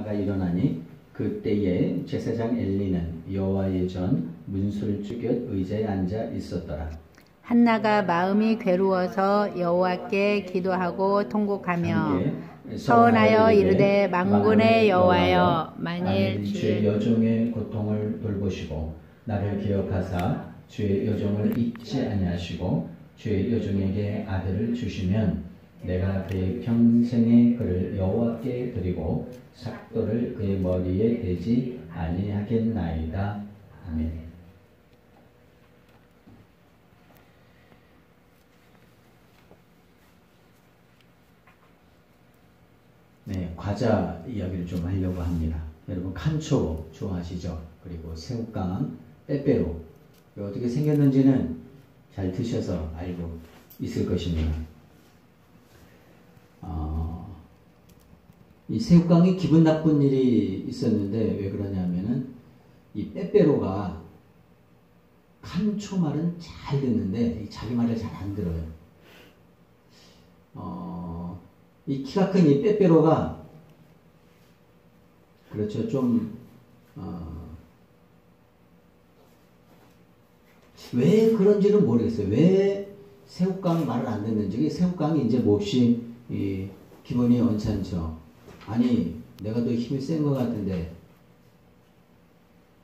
변화가 일어나니 그때에 제사장 엘리는 여호와의 전 문술 주곁 의자에 앉아 있었더라. 한나가 마음이 괴로워서 여호와께 기도하고 통곡하며 서원하여 이르되 만군의 여호와여, 만일 주의 여종의 고통을 돌보시고 나를 기억하사 주의 여종을 잊지 아니하시고 주의 여종에게 아들을 주시면 내가 그의 평생에 그를 여호와께 드리고 삭도를 그의 머리에 대지 아니하겠나이다. 아멘. 네, 과자 이야기를 좀 하려고 합니다. 여러분 칸초 좋아하시죠? 그리고 새우깡, 빼빼로 어떻게 생겼는지는 잘 드셔서 알고 있을 것입니다. 이 새우깡이 기분 나쁜 일이 있었는데 왜 그러냐면은 이 빼빼로가 칸초 말은 잘 듣는데 자기 말을 잘 안 들어요. 이 키가 큰 이 빼빼로가 그렇죠. 좀 왜 그런지는 모르겠어요. 왜 새우깡이 말을 안 듣는지. 새우깡이 이제 몹시 기분이 언짢죠. 아니 내가 더 힘이 센 것 같은데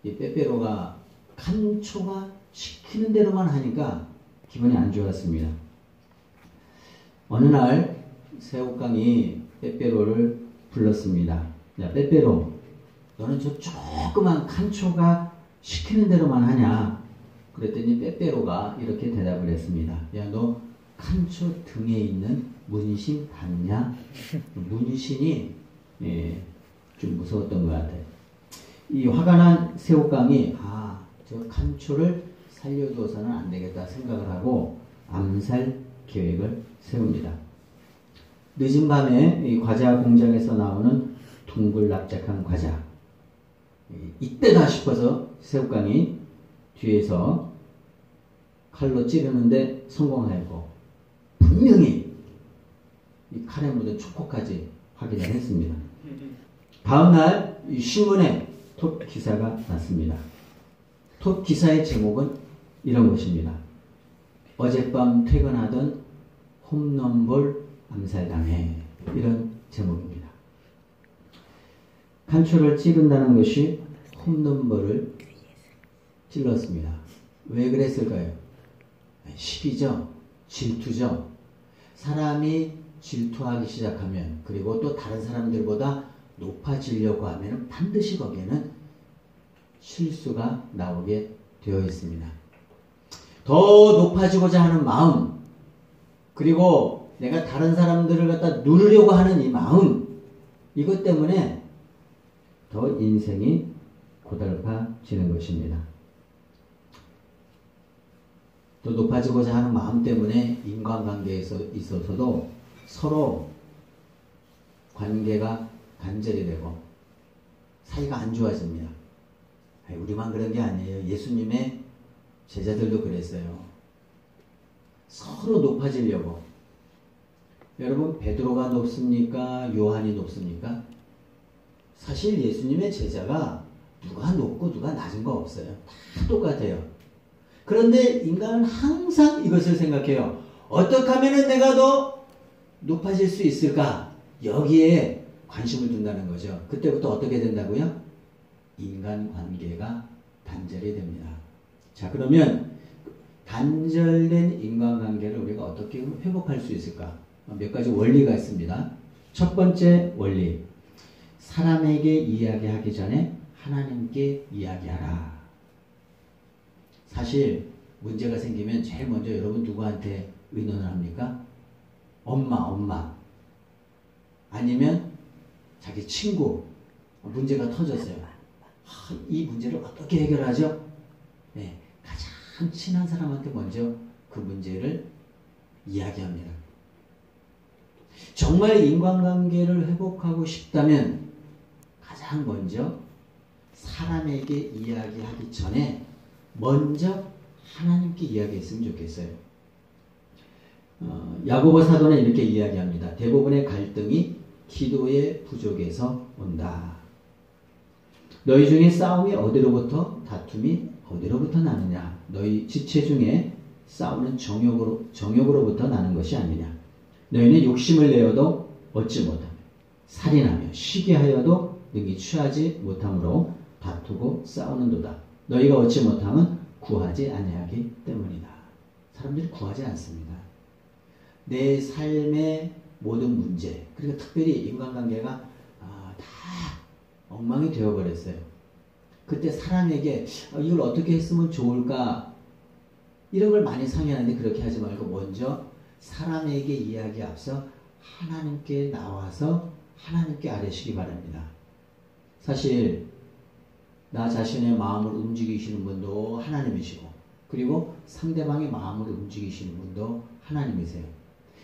이 빼빼로가 칸초가 시키는 대로만 하니까 기분이 안 좋았습니다. 어느 날 새우깡이 빼빼로를 불렀습니다. 야 빼빼로, 너는 저 조그만 칸초가 시키는 대로만 하냐? 그랬더니 빼빼로가 이렇게 대답을 했습니다. 야 너 칸초 등에 있는 문신 봤냐? 문신이 좀 무서웠던 것 같아요. 이 화가 난 새우깡이 저 칸초를 살려두어서는 안 되겠다 생각을 하고 암살 계획을 세웁니다. 늦은 밤에 이 과자 공장에서 나오는 둥글납작한 과자, 이때다 싶어서 새우깡이 뒤에서 칼로 찌르는데 성공하였고 분명히 이 칼에 묻은 초코까지 확인을 했습니다. 다음날 이 신문에 톱 기사가 났습니다. 톱 기사의 제목은 이런 것입니다. 어젯밤 퇴근하던 홈런볼 암살당해. 이런 제목입니다. 칸초를 찌른다는 것이 홈런볼을 찔렀습니다. 왜 그랬을까요? 시기죠. 질투죠. 사람이 질투하기 시작하면, 그리고 또 다른 사람들보다 높아지려고 하면 반드시 거기에는 실수가 나오게 되어 있습니다. 더 높아지고자 하는 마음, 그리고 내가 다른 사람들을 갖다 누르려고 하는 이 마음, 이것 때문에 더 인생이 고달파지는 것입니다. 또 높아지고자 하는 마음 때문에 인간관계에 있어서도 서로 관계가 단절이 되고 사이가 안 좋아집니다. 우리만 그런 게 아니에요. 예수님의 제자들도 그랬어요. 서로 높아지려고. 여러분 베드로가 높습니까? 요한이 높습니까? 사실 예수님의 제자가 누가 높고 누가 낮은 거 없어요. 다 똑같아요. 그런데 인간은 항상 이것을 생각해요. 어떻게 하면 내가 더 높아질 수 있을까? 여기에 관심을 둔다는 거죠. 그때부터 어떻게 된다고요? 인간관계가 단절이 됩니다. 자, 그러면 단절된 인간관계를 우리가 어떻게 회복할 수 있을까? 몇 가지 원리가 있습니다. 첫 번째 원리, 사람에게 이야기하기 전에 하나님께 이야기하라. 사실 문제가 생기면 제일 먼저 여러분 누구한테 의논을 합니까? 엄마. 아니면 자기 친구. 문제가 터졌어요. 이 문제를 어떻게 해결하죠? 네, 가장 친한 사람한테 먼저 그 문제를 이야기합니다. 정말 인간관계를 회복하고 싶다면 가장 먼저 사람에게 이야기하기 전에 먼저 하나님께 이야기했으면 좋겠어요. 야고보 사도는 이렇게 이야기합니다. 대부분의 갈등이 기도의 부족에서 온다. 너희 중에 싸움이 어디로부터 다툼이 어디로부터 나느냐? 너희 지체 중에 싸우는 정욕으로부터 나는 것이 아니냐? 너희는 욕심을 내어도 얻지 못하며 살인하며 시기하여도 능히 취하지 못함으로 다투고 싸우는도다. 너희가 얻지 못함은 구하지 아니하기 때문이다. 사람들이 구하지 않습니다. 내 삶의 모든 문제, 그리고 특별히 인간관계가 다 엉망이 되어버렸어요. 그때 사람에게 이걸 어떻게 했으면 좋을까 이런 걸 많이 상의하는데 그렇게 하지 말고 먼저 사람에게 이야기 앞서 하나님께 나와서 하나님께 아뢰시기 바랍니다. 사실 나 자신의 마음을 움직이시는 분도 하나님이시고 그리고 상대방의 마음을 움직이시는 분도 하나님이세요.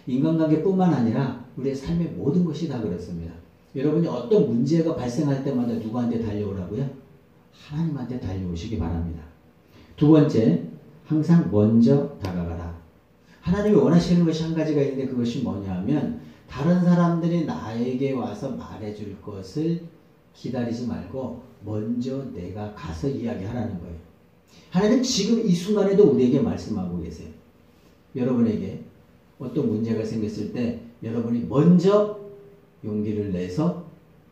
인간관계뿐만 아니라 우리의 삶의 모든 것이 다 그렇습니다. 여러분이 어떤 문제가 발생할 때마다 누구한테 달려오라고요? 하나님한테 달려오시기 바랍니다. 두 번째, 항상 먼저 다가가라. 하나님이 원하시는 것이 한 가지가 있는데 그것이 뭐냐 하면 다른 사람들이 나에게 와서 말해줄 것을 기다리지 말고 먼저 내가 가서 이야기하라는 거예요. 하나님 지금 이 순간에도 우리에게 말씀하고 계세요. 여러분에게 어떤 문제가 생겼을 때 여러분이 먼저 용기를 내서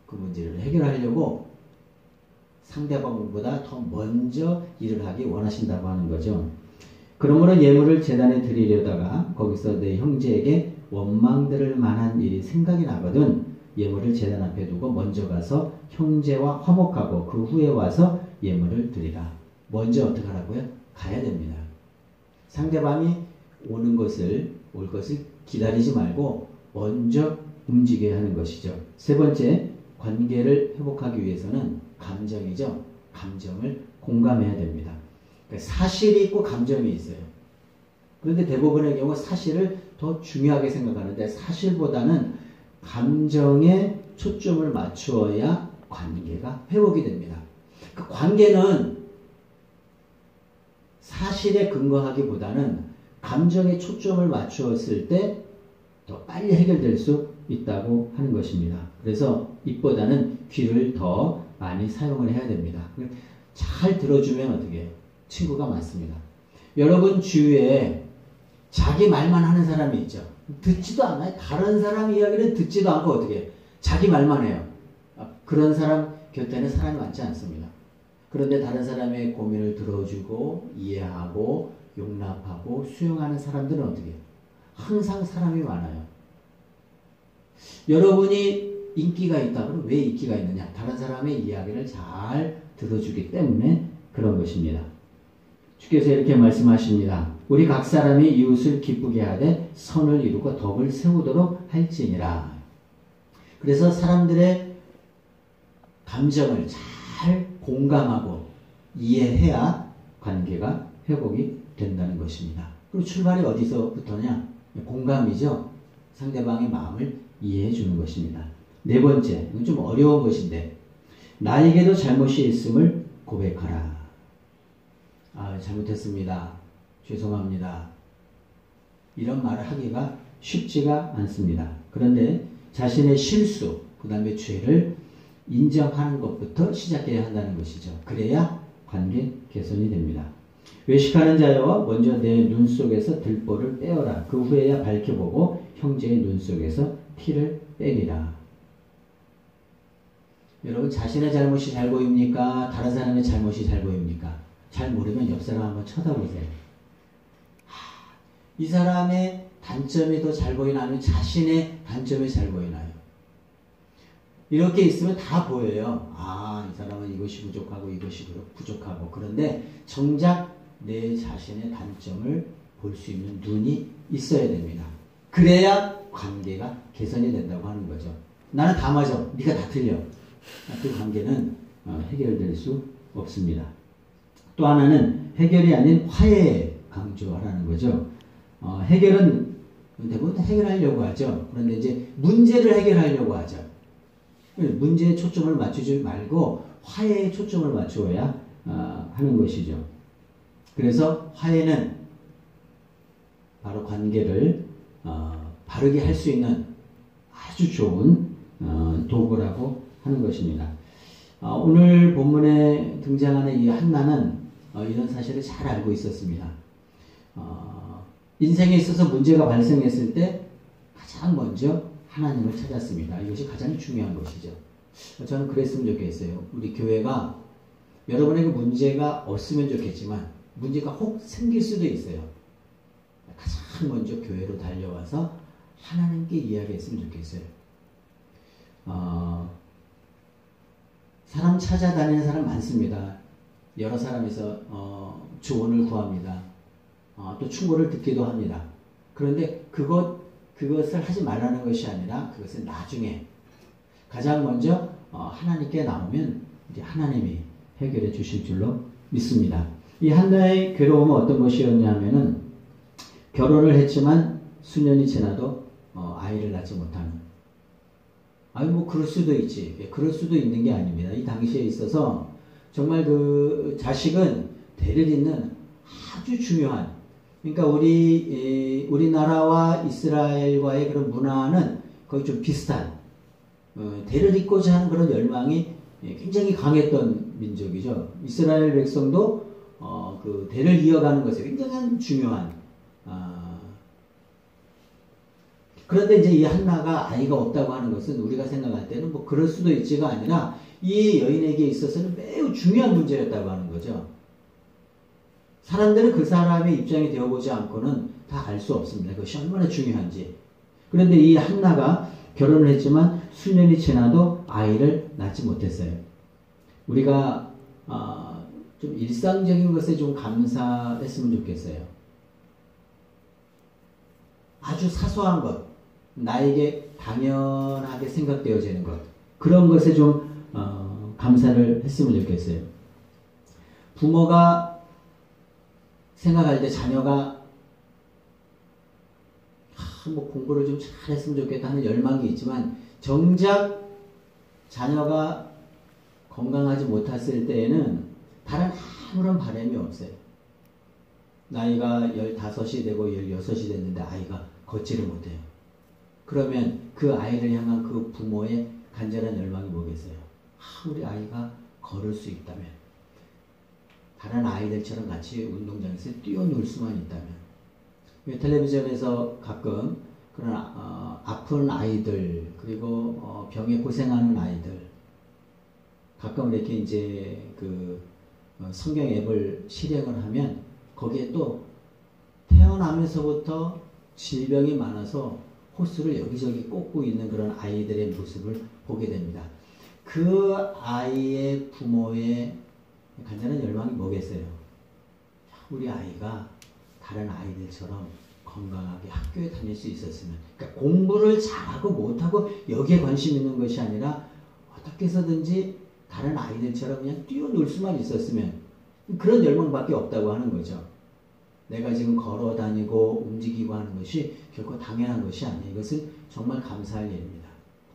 그 문제를 해결하려고 상대방보다 더 먼저 일을 하기 원하신다고 하는 거죠. 그러므로 예물을 제단에 드리려다가 거기서 내 형제에게 원망들을 만한 일이 생각이 나거든 예물을 제단 앞에 두고 먼저 가서 형제와 화목하고 그 후에 와서 예물을 드리라. 먼저 어떻게 하라고요? 가야 됩니다. 상대방이 올 것을 기다리지 말고 먼저 움직여야 하는 것이죠. 세 번째, 관계를 회복하기 위해서는 감정이죠. 감정을 공감해야 됩니다. 그러니까 사실이 있고 감정이 있어요. 그런데 대부분의 경우 사실을 더 중요하게 생각하는데 사실보다는 감정에 초점을 맞추어야 관계가 회복이 됩니다. 그 관계는 사실에 근거하기보다는 감정에 초점을 맞추었을 때 더 빨리 해결될 수 있다고 하는 것입니다. 그래서 입보다는 귀를 더 많이 사용을 해야 됩니다. 잘 들어주면 어떻게 해요? 친구가 많습니다. 여러분 주위에 자기 말만 하는 사람이 있죠. 듣지도 않아요. 다른 사람 이야기를 듣지도 않고 어떻게 해요? 자기 말만 해요. 그런 사람 곁에는 사람이 많지 않습니다. 그런데 다른 사람의 고민을 들어주고 이해하고 용납하고 수용하는 사람들은 어떻게 해요? 항상 사람이 많아요. 여러분이 인기가 있다. 그럼 왜 인기가 있느냐? 다른 사람의 이야기를 잘 들어주기 때문에 그런 것입니다. 주께서 이렇게 말씀하십니다. 우리 각 사람이 이웃을 기쁘게 하되 선을 이루고 덕을 세우도록 할지니라. 그래서 사람들의 감정을 잘 공감하고 이해해야 관계가 회복이 된다는 것입니다. 그럼 출발이 어디서부터냐? 공감이죠. 상대방의 마음을 이해해 주는 것입니다. 네 번째, 이건 좀 어려운 것인데 나에게도 잘못이 있음을 고백하라. 잘못했습니다. 죄송합니다. 이런 말을 하기가 쉽지가 않습니다. 그런데 자신의 실수, 그 다음에 죄를 인정하는 것부터 시작해야 한다는 것이죠. 그래야 관계 개선이 됩니다. 외식하는 자여 먼저 내 눈 속에서 들보를 빼어라. 그 후에야 밝혀보고 형제의 눈 속에서 티를 빼리라. 여러분 자신의 잘못이 잘 보입니까? 다른 사람의 잘못이 잘 보입니까? 잘 모르면 옆 사람 한번 쳐다보세요. 이 사람의 단점이 더 잘 보이나 아니면 자신의 단점이 잘 보이나요? 이렇게 있으면 다 보여요. 이 사람은 이것이 부족하고 이것이 부족하고. 그런데 정작 내 자신의 단점을 볼 수 있는 눈이 있어야 됩니다. 그래야 관계가 개선이 된다고 하는 거죠. 나는 다 맞아. 네가 다 틀려. 그 관계는 해결될 수 없습니다. 또 하나는 해결이 아닌 화해에 강조하라는 거죠. 해결은 대부분 해결하려고 하죠. 그런데 이제 문제를 해결하려고 하죠. 문제에 초점을 맞추지 말고 화해에 초점을 맞추어야 하는 것이죠. 그래서 화해는 바로 관계를 바르게 할 수 있는 아주 좋은 도구라고 하는 것입니다. 오늘 본문에 등장하는 이 한나는 이런 사실을 잘 알고 있었습니다. 인생에 있어서 문제가 발생했을 때 가장 먼저 하나님을 찾았습니다. 이것이 가장 중요한 것이죠. 저는 그랬으면 좋겠어요. 우리 교회가 여러분에게 문제가 없으면 좋겠지만 문제가 혹 생길 수도 있어요. 가장 먼저 교회로 달려와서 하나님께 이야기했으면 좋겠어요. 사람 찾아다니는 사람 많습니다. 여러 사람에서 조언을 구합니다. 또 충고를 듣기도 합니다. 그런데 그것을 하지 말라는 것이 아니라 그것은 나중에 가장 먼저 하나님께 나오면 이제 하나님이 해결해 주실 줄로 믿습니다. 이 한나의 괴로움은 어떤 것이었냐면은 결혼을 했지만 수년이 지나도 아이를 낳지 못하는. 뭐 그럴 수도 있지. 그럴 수도 있는 게 아닙니다. 이 당시에 있어서 정말 그 자식은 대를 잇는 아주 중요한. 그러니까 우리나라와 이스라엘과의 그런 문화는 거의 좀 비슷한. 대를 잇고자 하는 그런 열망이 굉장히 강했던 민족이죠. 이스라엘 백성도 그 대를 이어가는 것에 굉장히 중요한. 그런데 이제 이 한나가 아이가 없다고 하는 것은 우리가 생각할 때는 뭐 그럴 수도 있지가 아니라 이 여인에게 있어서는 매우 중요한 문제였다고 하는 거죠. 사람들은 그 사람의 입장이 되어보지 않고는 다 알 수 없습니다. 그것이 얼마나 중요한지. 그런데 이 한나가 결혼을 했지만 수년이 지나도 아이를 낳지 못했어요. 우리가 좀 일상적인 것에 좀 감사했으면 좋겠어요. 아주 사소한 것, 나에게 당연하게 생각되어지는 것, 그런 것에 좀 감사를 했으면 좋겠어요. 부모가 생각할 때 자녀가 뭐 공부를 좀 잘했으면 좋겠다 하는 열망이 있지만 정작 자녀가 건강하지 못했을 때에는 다른 아무런 바람이 없어요. 나이가 15이 되고 16이 됐는데 아이가 걷지를 못해요. 그러면 그 아이를 향한 그 부모의 간절한 열망이 뭐겠어요? 우리 아이가 걸을 수 있다면, 다른 아이들처럼 같이 운동장에서 뛰어놀 수만 있다면. 텔레비전에서 가끔 그런 아픈 아이들, 그리고 병에 고생하는 아이들, 가끔 이렇게 이제 그 성경 앱을 실행을 하면 거기에 또 태어나면서부터 질병이 많아서 호수를 여기저기 꽂고 있는 그런 아이들의 모습을 보게 됩니다. 그 아이의 부모의 간절한 열망이 뭐겠어요? 우리 아이가 다른 아이들처럼 건강하게 학교에 다닐 수 있었으면, 그러니까 공부를 잘하고 못하고 여기에 관심 있는 것이 아니라 어떻게 해서든지 다른 아이들처럼 그냥 뛰어놀 수만 있었으면, 그런 열망밖에 없다고 하는 거죠. 내가 지금 걸어 다니고 움직이고 하는 것이 결코 당연한 것이 아니에요. 이것은 정말 감사할 일입니다.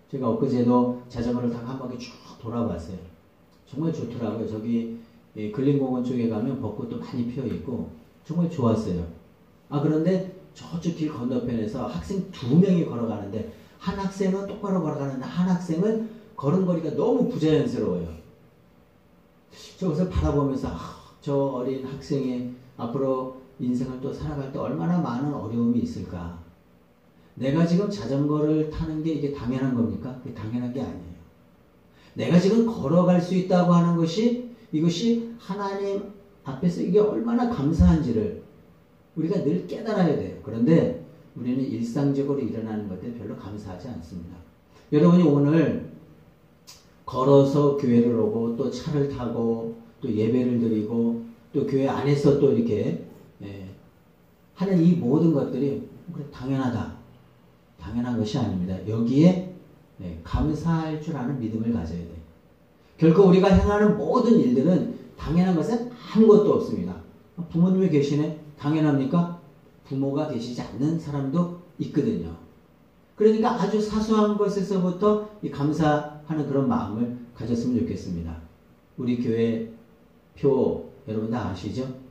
제가 엊그제도 자전거를 타고 한 바퀴 쭉 돌아봤어요. 정말 좋더라고요. 저기 근린공원 쪽에 가면 벚꽃도 많이 피어 있고 정말 좋았어요. 그런데 저쪽 길 건너편에서 학생 2명이 걸어가는데, 한 학생은 똑바로 걸어가는데 한 학생은 걸음걸이가 너무 부자연스러워요. 저것을 바라보면서 저 어린 학생의 앞으로 인생을 또 살아갈 때 얼마나 많은 어려움이 있을까. 내가 지금 자전거를 타는 게 이게 당연한 겁니까? 그게 당연한 게 아니에요. 내가 지금 걸어갈 수 있다고 하는 것이, 이것이 하나님 앞에서 이게 얼마나 감사한지를 우리가 늘 깨달아야 돼요. 그런데 우리는 일상적으로 일어나는 것들 별로 감사하지 않습니다. 여러분이 오늘 걸어서 교회를 오고 또 차를 타고 또 예배를 드리고 또 교회 안에서 또 이렇게 하는 이 모든 것들이 당연하다, 당연한 것이 아닙니다. 여기에 감사할 줄 아는 믿음을 가져야 돼요. 결코 우리가 행하는 모든 일들은 당연한 것은 아무것도 없습니다. 부모님이 계시네? 당연합니까? 부모가 계시지 않는 사람도 있거든요. 그러니까 아주 사소한 것에서부터 이 감사하는 그런 마음을 가졌으면 좋겠습니다. 우리 교회 표 여러분 다 아시죠?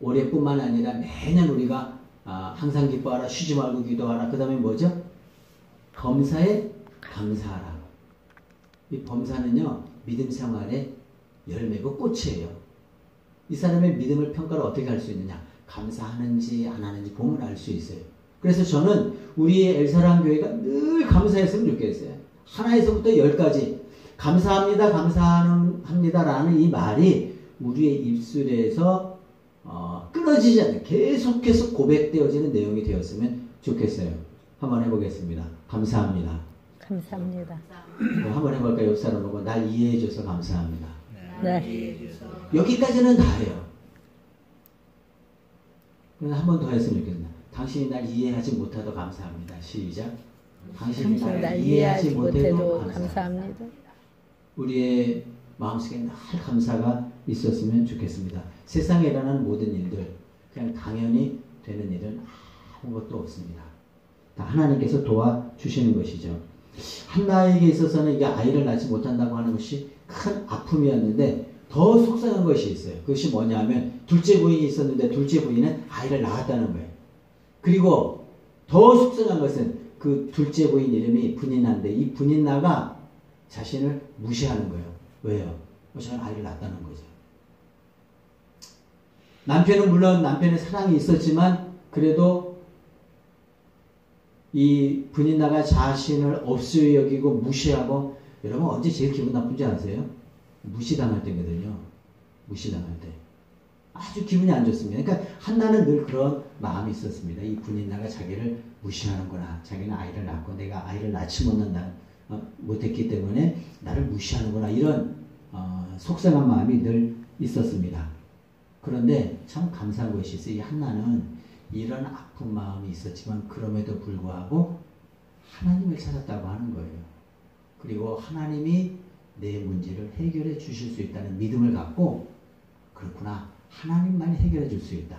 올해뿐만 아니라 매년 우리가 항상 기뻐하라, 쉬지 말고 기도하라, 그 다음에 뭐죠? 검사에 감사하라. 이 범사는요, 믿음 생활의 열매고 꽃이에요. 이 사람의 믿음을 평가를 어떻게 할 수 있느냐? 감사하는지 안 하는지 보면 알 수 있어요. 그래서 저는 우리 엘사랑 교회가 늘 감사했으면 좋겠어요. 하나에서부터 10까지 감사합니다, 감사합니다라는 이 말이 우리의 입술에서 끊어지지 않는 계속해서 고백되어지는 내용이 되었으면 좋겠어요. 한번 해보겠습니다. 감사합니다. 감사합니다. 한번 해볼까요? 옆 사람 보고 날 이해해줘서 감사합니다. 네. 여기까지는 다예요. 한 번 더 했으면 좋겠습니다. 당신이 날 이해하지 못해도 감사합니다. 시작. 당신이 날 이해하지 못해도 감사합니다. 우리의 마음속에 늘 감사가 있었으면 좋겠습니다. 세상에 일어나는 모든 일들 그냥 당연히 되는 일은 아무것도 없습니다. 다 하나님께서 도와주시는 것이죠. 한나에게 있어서는 이게 아이를 낳지 못한다고 하는 것이 큰 아픔이었는데 더 속상한 것이 있어요. 그것이 뭐냐면 둘째 부인이 있었는데 둘째 부인은 아이를 낳았다는 거예요. 그리고 더 속상한 것은 그 둘째 부인 이름이 분인나인데 이 분인나가 자신을 무시하는 거예요. 왜요? 저는 아이를 낳았다는 거죠. 남편은 물론 남편의 사랑이 있었지만 그래도 이 분인나가 자신을 없이 여기고 무시하고 여러분 언제 제일 기분 나쁜지 아세요? 무시당할 때거든요. 무시당할 때. 아주 기분이 안 좋습니다. 그러니까 한나는 늘 그런 마음이 있었습니다. 이 분인나가 자기를 무시하는구나. 자기는 아이를 낳고 내가 아이를 낳지 못했기 때문에 나를 무시하는구나. 이런 속상한 마음이 늘 있었습니다. 그런데 참 감사한 것이 있어요. 이 한나는 이런 아픈 마음이 있었지만 그럼에도 불구하고 하나님을 찾았다고 하는 거예요. 그리고 하나님이 내 문제를 해결해 주실 수 있다는 믿음을 갖고 그렇구나. 하나님만이 해결해 줄 수 있다.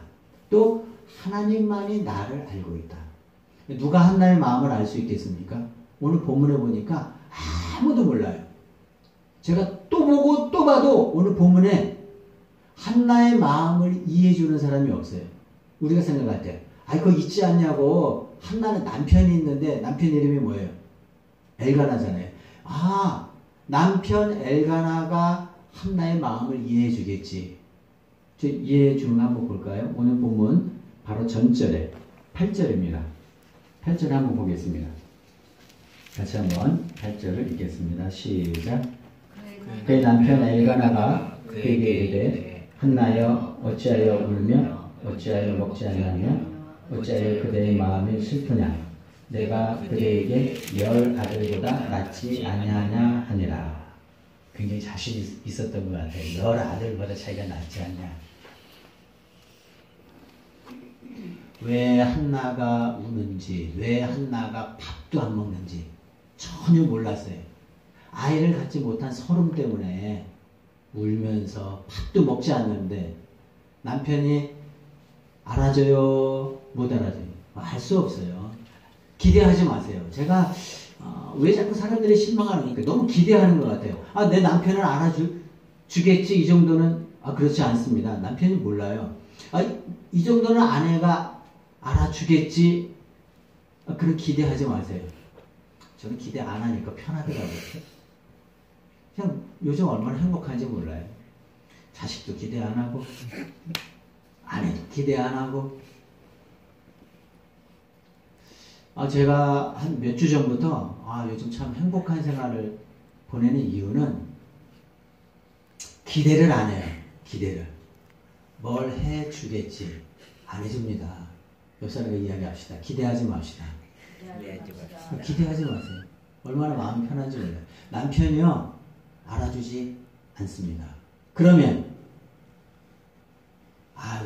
또 하나님만이 나를 알고 있다. 누가 한나의 마음을 알 수 있겠습니까? 오늘 본문에 보니까 아무도 몰라요. 제가 또 보고 또 봐도 오늘 본문에 한나의 마음을 이해해 주는 사람이 없어요. 우리가 생각할 때 그거 있지 않냐고. 한나는 남편이 있는데 남편 이름이 뭐예요? 엘가나잖아요. 남편 엘가나가 한나의 마음을 이해해 주겠지. 이해해 주는 거 한번 볼까요? 오늘 본문 바로 전절에 8절입니다. 8절 한번 보겠습니다. 같이 한번 8절을 읽겠습니다. 시작. 그의 남편 엘가나가 그에게 이르되 한나여 어찌하여 울며 어찌하여 먹지 않느냐 어찌하여 그대의 마음이 슬프냐 내가 그대에게 10 아들보다 낫지 아니하냐 하니라. 굉장히 자신이 있었던 것 같아요. 10 아들보다 자기가 낫지 않냐. 왜 한나가 우는지, 왜 한나가 밥도 안 먹는지 전혀 몰랐어요. 아이를 갖지 못한 서름 때문에 울면서 밥도 먹지 않는데 남편이 알아줘요? 못 알아줘요? 알 수 없어요. 기대하지 마세요. 제가 왜 자꾸 사람들이 실망하는 거니까 너무 기대하는 것 같아요. 내 남편을 알아주겠지 이 정도는 그렇지 않습니다. 남편이 몰라요. 이 정도는 아내가 알아주겠지 그런 기대하지 마세요. 저는 기대 안 하니까 편하더라고요. 그냥 요즘 얼마나 행복한지 몰라요. 자식도 기대 안 하고 아내도 기대 안 하고 제가 한 몇 주 전부터 요즘 참 행복한 생활을 보내는 이유는 기대를 안 해요. 기대를. 뭘 해주겠지. 안 해줍니다. 옆 사람과 이야기합시다. 기대하지 맙시다. 기대하지 마세요. 얼마나 마음 편한지 몰라요. 남편이요. 알아주지 않습니다. 그러면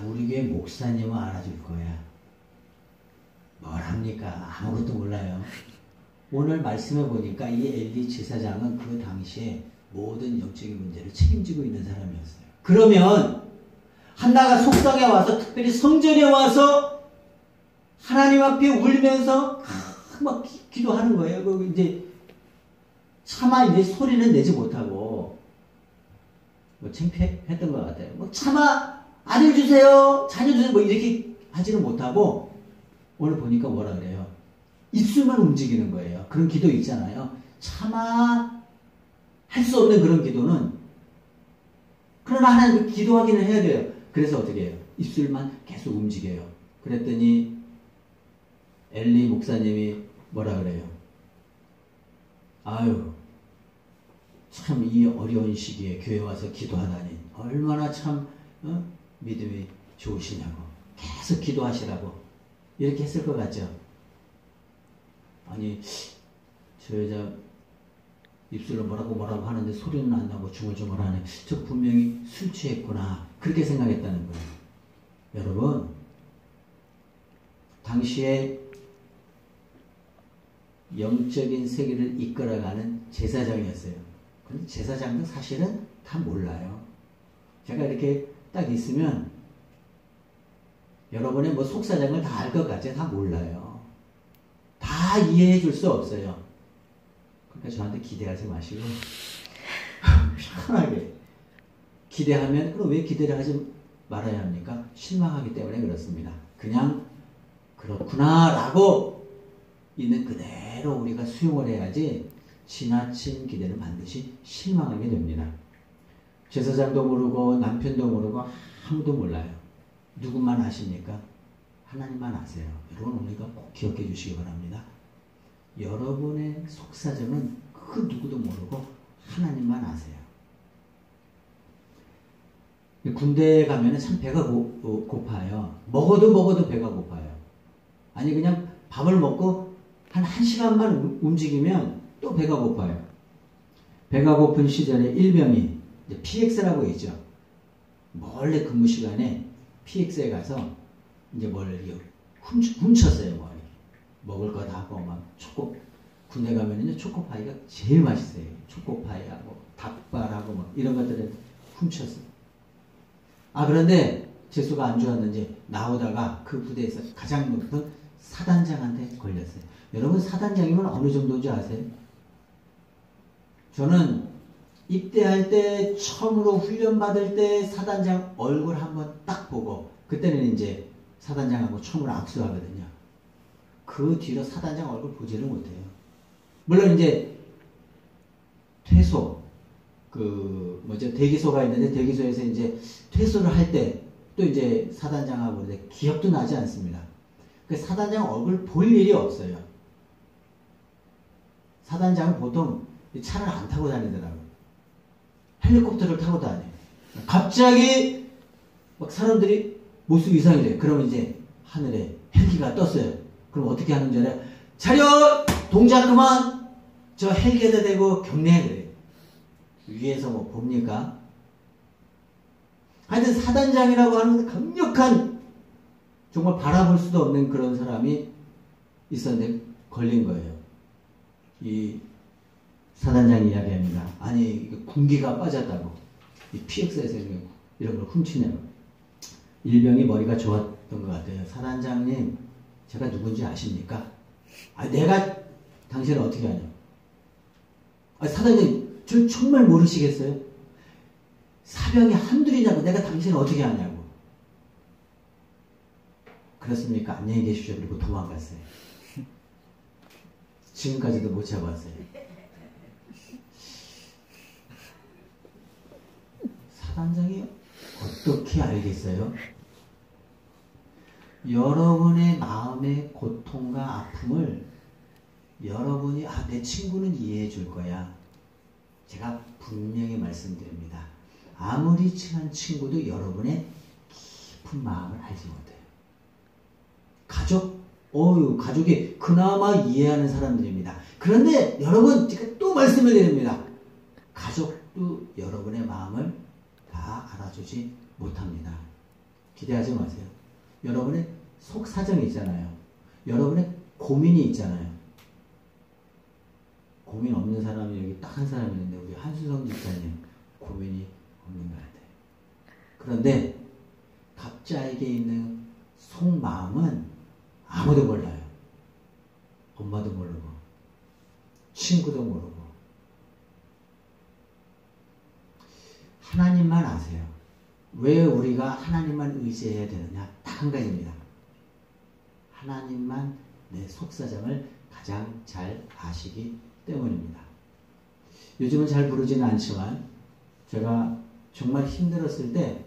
우리 교회 목사님은 알아줄 거야. 뭘 합니까? 아무것도 몰라요. 오늘 말씀해 보니까 이 엘리 제사장은 그 당시에 모든 영적인 문제를 책임지고 있는 사람이었어요. 그러면 한나가 속상해 와서 특별히 성전에 와서 하나님 앞에 울면서 막 기도하는 거예요. 이제 차마 이제 소리는 내지 못하고 창피했던 것 같아요. 차마 아들 주세요, 자녀 주세요 이렇게 하지는 못하고 오늘 보니까 뭐라 그래요? 입술만 움직이는 거예요. 그런 기도 있잖아요. 차마 할 수 없는 그런 기도는, 그러나 하나님 기도하기는 해야 돼요. 그래서 어떻게 해요? 입술만 계속 움직여요. 그랬더니 엘리 목사님이 뭐라 그래요? 아유, 참 이 어려운 시기에 교회 와서 기도하다니 얼마나 참 믿음이 좋으시냐고, 계속 기도하시라고 이렇게 했을 것 같죠? 아니, 저 여자 입술로 뭐라고 하는데 소리는 안 나고 중얼중얼하네. 저 분명히 술 취했구나. 그렇게 생각했다는 거예요. 여러분, 당시에 영적인 세계를 이끌어가는 제사장이었어요. 근데 제사장도 사실은 다 몰라요. 제가 이렇게 딱 있으면 여러분의 뭐 속사정을 다 알 것 같지? 다 몰라요. 다 이해해 줄 수 없어요. 그러니까 저한테 기대하지 마시고 편하게 기대하면, 그럼 왜 기대를 하지 말아야 합니까? 실망하기 때문에 그렇습니다. 그냥 그렇구나 라고 있는 그대로 우리가 수용을 해야지 지나친 기대는 반드시 실망하게 됩니다. 제사장도 모르고 남편도 모르고 아무도 몰라요. 누구만 아십니까? 하나님만 아세요. 여러분, 우리가 꼭 기억해 주시기 바랍니다. 여러분의 속사정은 그 누구도 모르고 하나님만 아세요. 군대에 가면은 참 배가 고파요. 먹어도 배가 고파요. 아니, 그냥 밥을 먹고 한 1시간만 움직이면 또 배가 고파요. 배가 고픈 시절에 일병이 PX라고 있죠. 원래 근무 시간에 PX에 가서 이제 뭘 훔쳤어요. 뭐 먹을 거 다 하고 막 군대 가면은 초코파이가 제일 맛있어요. 초코파이하고 닭발하고 막 이런 것들을 훔쳤어요. 그런데 재수가 안 좋았는지 나오다가 그 부대에서 가장 높은 사단장한테 걸렸어요. 여러분, 사단장이면 어느 정도인지 아세요? 저는 입대할 때 처음으로 훈련 받을 때 사단장 얼굴 한번 딱 보고, 그때는 이제 사단장하고 처음으로 악수하거든요. 그 뒤로 사단장 얼굴 보지를 못해요. 물론 이제 퇴소, 대기소가 있는데 대기소에서 이제 퇴소를 할 때 또 이제 사단장하고 기억도 나지 않습니다. 그 사단장 얼굴 볼 일이 없어요. 사단장은 보통 차를 안 타고 다니더라고요. 헬리콥터를 타고 다녀요. 갑자기 막 사람들이 모습 이상해져요. 그러면 이제 하늘에 헬기가 떴어요. 그럼 어떻게 하는 줄 알아요? 차렷! 동작 그만! 저 헬기에다 대고 경례해 그래요. 위에서 뭐 봅니까? 하여튼 사단장이라고 하는 강력한, 정말 바라볼 수도 없는 그런 사람이 있었는데 걸린 거예요. 이 사단장이 이야기합니다. 아니, 군기가 빠졌다고. 이 PX에서 이런 걸 훔치냐고. 일병이 머리가 좋았던 것 같아요. 사단장님, 제가 누군지 아십니까? 내가 당신을 어떻게 하냐? 사단장님, 저 정말 모르시겠어요? 사병이 한둘이냐고. 내가 당신을 어떻게 하냐고. 그렇습니까? 안녕히 계십시오. 그리고 도망갔어요. 지금까지도 못 잡았어요. 사단장이 어떻게 알겠어요? 여러분의 마음의 고통과 아픔을 여러분이 내 친구는 이해해 줄 거야. 제가 분명히 말씀드립니다. 아무리 친한 친구도 여러분의 깊은 마음을 알지 못해요. 가족이 그나마 이해하는 사람들입니다. 그런데 여러분, 제가 또 말씀을 드립니다. 가족도 여러분의 마음을 다 알아주지 못합니다. 기대하지 마세요. 여러분의 속사정이 있잖아요. 여러분의 고민이 있잖아요. 고민 없는 사람이 여기 딱 한 사람 있는데, 우리 한수성 집사님 고민이 없는 것 같아요. 그런데 각자에게 있는 속마음은 아무도 몰라요. 엄마도 모르고 친구도 모르고 하나님만 아세요. 왜 우리가 하나님만 의지해야 되느냐? 딱 한 가지입니다. 하나님만 내 속사정을 가장 잘 아시기 때문입니다. 요즘은 잘 부르지는 않지만 제가 정말 힘들었을 때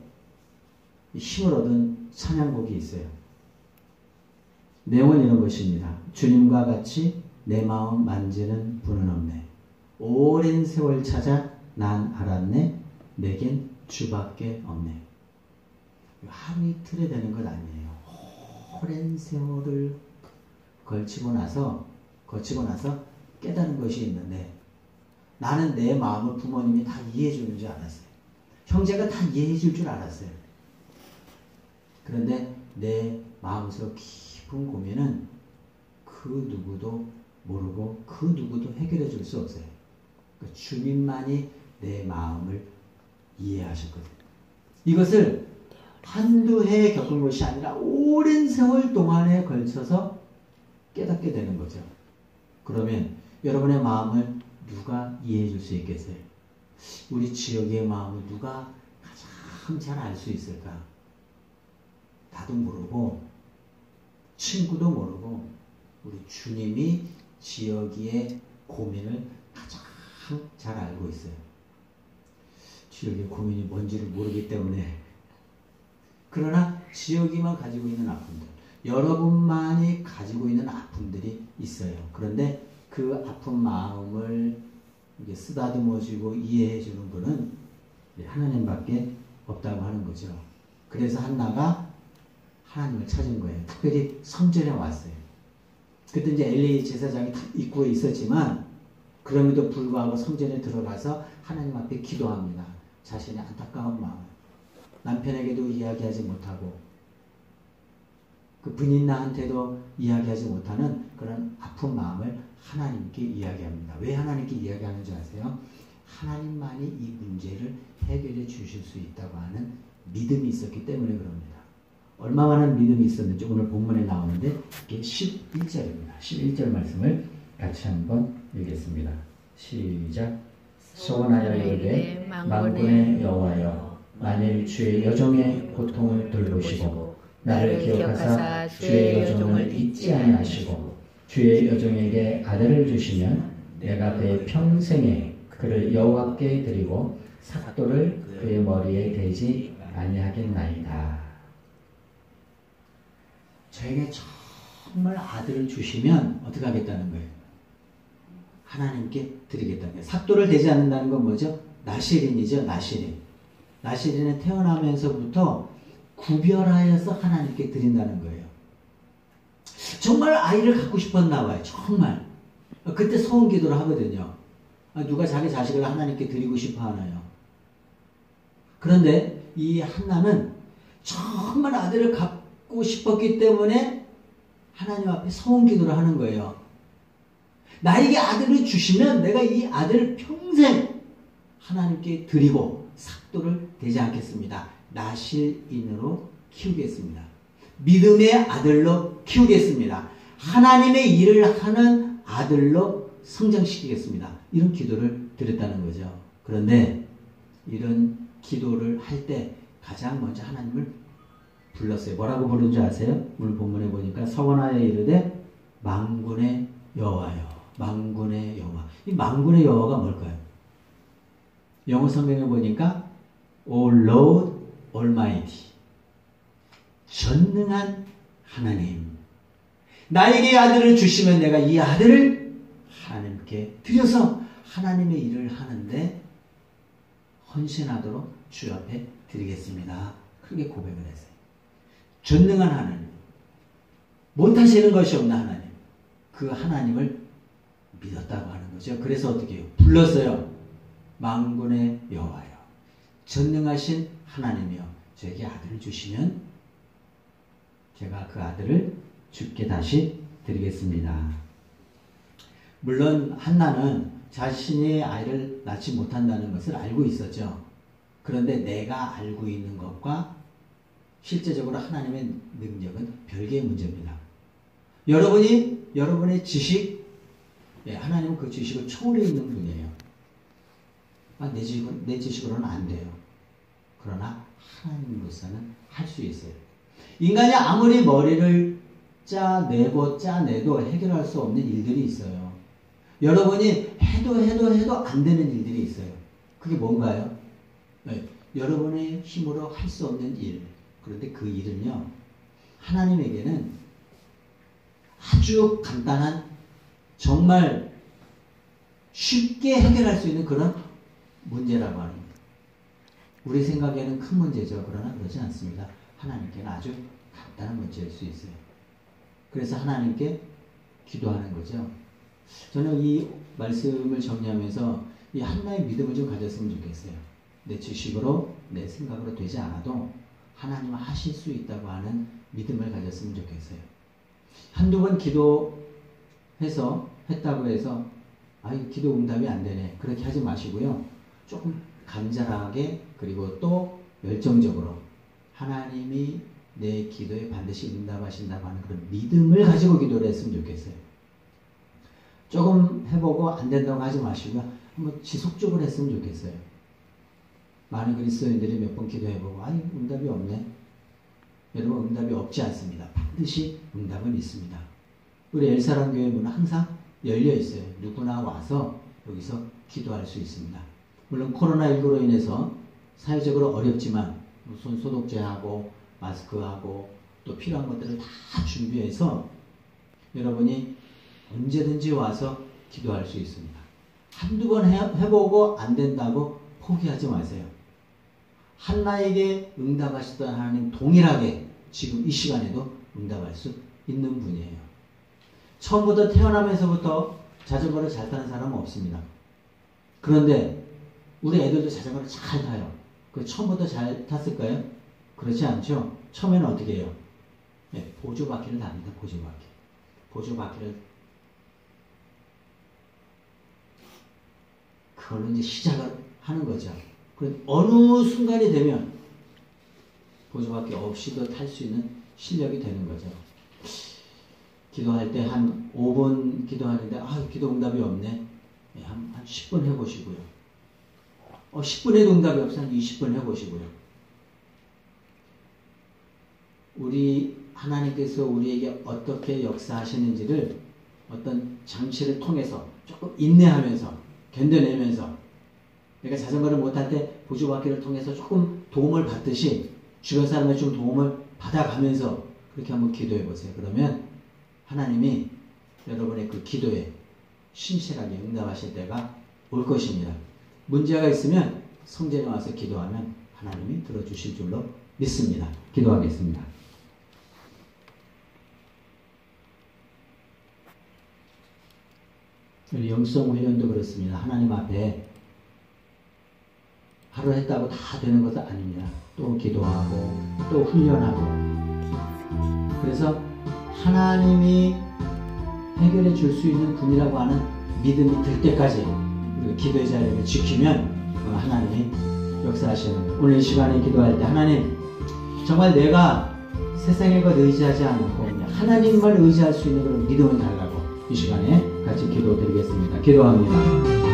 힘을 얻은 찬양곡이 있어요. 내용은 이런 것입니다. 주님과 같이 내 마음 만지는 분은 없네. 오랜 세월 찾아 난 알았네. 내겐 주밖에 없네. 하루 이틀에 되는 것 아니에요. 오랜 세월을 거치고 나서 깨달은 것이 있는데 나는 내 마음을 부모님이 다 이해해 주는 줄 알았어요. 형제가 다 이해해 줄 줄 알았어요. 그런데 내 마음속 깊은 고민은 그 누구도 모르고 그 누구도 해결해 줄 수 없어요. 그러니까 주님만이 내 마음을 이해하셨거든요. 이것을 한두 해 겪은 것이 아니라 오랜 세월 동안에 걸쳐서 깨닫게 되는 거죠. 그러면 여러분의 마음을 누가 이해해 줄 수 있겠어요? 우리 지역의 마음을 누가 가장 잘 알 수 있을까? 나도 모르고 친구도 모르고 우리 주님이 지역의 고민을 가장 잘 알고 있어요. 지역의 고민이 뭔지를 모르기 때문에. 그러나 지역이만 가지고 있는 아픔들, 여러분만이 가지고 있는 아픔들이 있어요. 그런데 그 아픈 마음을 이게 쓰다듬어주고 이해해주는 분은 하나님밖에 없다고 하는 거죠. 그래서 한나가 하나님을 찾은 거예요. 특별히 성전에 왔어요. 그때 이제 엘리 제사장이 입구에 있었지만 그럼에도 불구하고 성전에 들어가서 하나님 앞에 기도합니다. 자신의 안타까운 마음, 남편에게도 이야기하지 못하고 그 분인나한테도 이야기하지 못하는 그런 아픈 마음을 하나님께 이야기합니다. 왜 하나님께 이야기하는 줄 아세요? 하나님만이 이 문제를 해결해 주실 수 있다고 하는 믿음이 있었기 때문에 그럽니다. 얼마만한 믿음이 있었는지 오늘 본문에 나오는데 이게 11절입니다. 11절 말씀을 같이 한번 읽겠습니다. 시작. 소원하여 이르되 만군의 여호와여, 만일 주의 여종의 고통을 돌보시고 나를 기억하사 주의 여종을 잊지 아니하시고 주의 여종에게 아들을 주시면 내가 그의 평생에 그를 여호와께 드리고 삭도를 그의 머리에 대지 아니하겠나이다. 저에게 정말 아들을 주시면 어떻게 하겠다는 거예요? 하나님께 드리겠다는 거예요. 삭도를 대지 않는다는 건 뭐죠? 나실인이죠. 나실인. 나실인은 태어나면서부터 구별하여서 하나님께 드린다는 거예요. 정말 아이를 갖고 싶었나 봐요. 정말. 그때 소원기도를 하거든요. 누가 자기 자식을 하나님께 드리고 싶어 하나요? 그런데 이 한나는 정말 아들을 갖고 싶었기 때문에 하나님 앞에 소원기도를 하는 거예요. 나에게 아들을 주시면 내가 이 아들을 평생 하나님께 드리고 삭도를 대지 않겠습니다. 나실인으로 키우겠습니다. 믿음의 아들로 키우겠습니다. 하나님의 일을 하는 아들로 성장시키겠습니다. 이런 기도를 드렸다는 거죠. 그런데 이런 기도를 할 때 가장 먼저 하나님을 불렀어요. 뭐라고 부른 줄 아세요? 오늘 본문에 보니까 서원하여 이르되 만군의 여호와여. 만군의 여호와. 이 만군의 여호와가 뭘까요? 영어 성경에 보니까 O Lord Almighty. 전능한 하나님. 나에게 아들을 주시면 내가 이 아들을 하나님께 드려서 하나님의 일을 하는데 헌신하도록 주 앞에 드리겠습니다. 그렇게 고백을 했어요. 전능한 하나님. 못하시는 것이 없는 하나님. 그 하나님을 믿었다고 하는 거죠. 그래서 어떻게 해요? 불렀어요. 만군의 여호와여. 전능하신 하나님이여. 저에게 아들을 주시면 제가 그 아들을 주께 다시 드리겠습니다. 물론 한나는 자신이 아이를 낳지 못한다는 것을 알고 있었죠. 그런데 내가 알고 있는 것과 실제적으로 하나님의 능력은 별개의 문제입니다. 여러분의 지식, 하나님은 그 지식을 초월해 있는 분이에요. 내 지식으로는 안 돼요. 그러나 하나님으로서는 할 수 있어요. 인간이 아무리 머리를 짜내도 해결할 수 없는 일들이 있어요. 여러분이 해도 안 되는 일들이 있어요. 그게 뭔가요? 네, 여러분의 힘으로 할 수 없는 일. 그런데 그 일은요, 하나님에게는 아주 간단한, 정말 쉽게 해결할 수 있는 그런 문제라고 하는 거예요. 우리 생각에는 큰 문제죠. 그러나 그렇지 않습니다. 하나님께는 아주 간단한 문제일 수 있어요. 그래서 하나님께 기도하는 거죠. 저는 이 말씀을 정리하면서 이 하나의 믿음을 좀 가졌으면 좋겠어요. 내 지식으로, 내 생각으로 되지 않아도 하나님은 하실 수 있다고 하는 믿음을 가졌으면 좋겠어요. 한두 번 했다고 해서 기도 응답이 안 되네. 그렇게 하지 마시고요. 조금 간절하게, 그리고 또 열정적으로 하나님이 내 기도에 반드시 응답하신다고 하는 그런 믿음을 가지고 기도를 했으면 좋겠어요. 조금 해보고 안 된다고 하지 마시고요. 한번 지속적으로 했으면 좋겠어요. 많은 그리스도인들이 몇 번 기도해보고 응답이 없네. 여러분, 응답이 없지 않습니다. 반드시 응답은 있습니다. 우리 엘사람 교회 문은 항상 열려 있어요. 누구나 와서 여기서 기도할 수 있습니다. 물론 코로나19로 인해서 사회적으로 어렵지만 손 소독제하고 마스크하고 또 필요한 것들을 다 준비해서 여러분이 언제든지 와서 기도할 수 있습니다. 한두 번 해보고 안 된다고 포기하지 마세요. 한나에게 응답하시던 하나님 동일하게 지금 이 시간에도 응답할 수 있는 분이에요. 처음부터 태어나면서부터 자전거를 잘 타는 사람은 없습니다. 그런데 우리 애들도 자전거를 잘 타요. 처음부터 잘 탔을까요? 그렇지 않죠? 처음에는 어떻게 해요? 네, 보조바퀴를 답니다. 보조바퀴를 그걸로 이제 시작을 하는 거죠. 어느 순간이 되면 보조바퀴 없이도 탈 수 있는 실력이 되는 거죠. 기도할 때 한 5분 기도하는데 기도 응답이 없네. 네, 한 10분 해보시고요. 10분에도 응답이 없어 한 20분 해보시고요. 우리 하나님께서 우리에게 어떻게 역사하시는지를 어떤 장치를 통해서 조금 인내하면서 견뎌내면서, 내가 자전거를 못할 때 보조바퀴를 통해서 조금 도움을 받듯이 주변 사람의 좀 도움을 받아가면서 그렇게 한번 기도해 보세요. 그러면 하나님이 여러분의 그 기도에 신실하게 응답하실 때가 올 것입니다. 문제가 있으면 성전에 와서 기도하면 하나님이 들어주실 줄로 믿습니다. 기도하겠습니다. 우리 영성 훈련도 그렇습니다. 하나님 앞에 하루 했다고 다 되는 것은 아닙니다. 또 기도하고 또 훈련하고, 그래서 하나님이 해결해 줄 수 있는 분이라고 하는 믿음이 들 때까지 우리가 기도의 자리를 지키면 하나님이 역사하시는 거예요. 오늘 이 시간에 기도할 때 하나님, 정말 내가 세상의 것 의지하지 않고 하나님만 의지할 수 있는 그런 믿음을 달라고 이 시간에 같이 기도드리겠습니다. 기도합니다.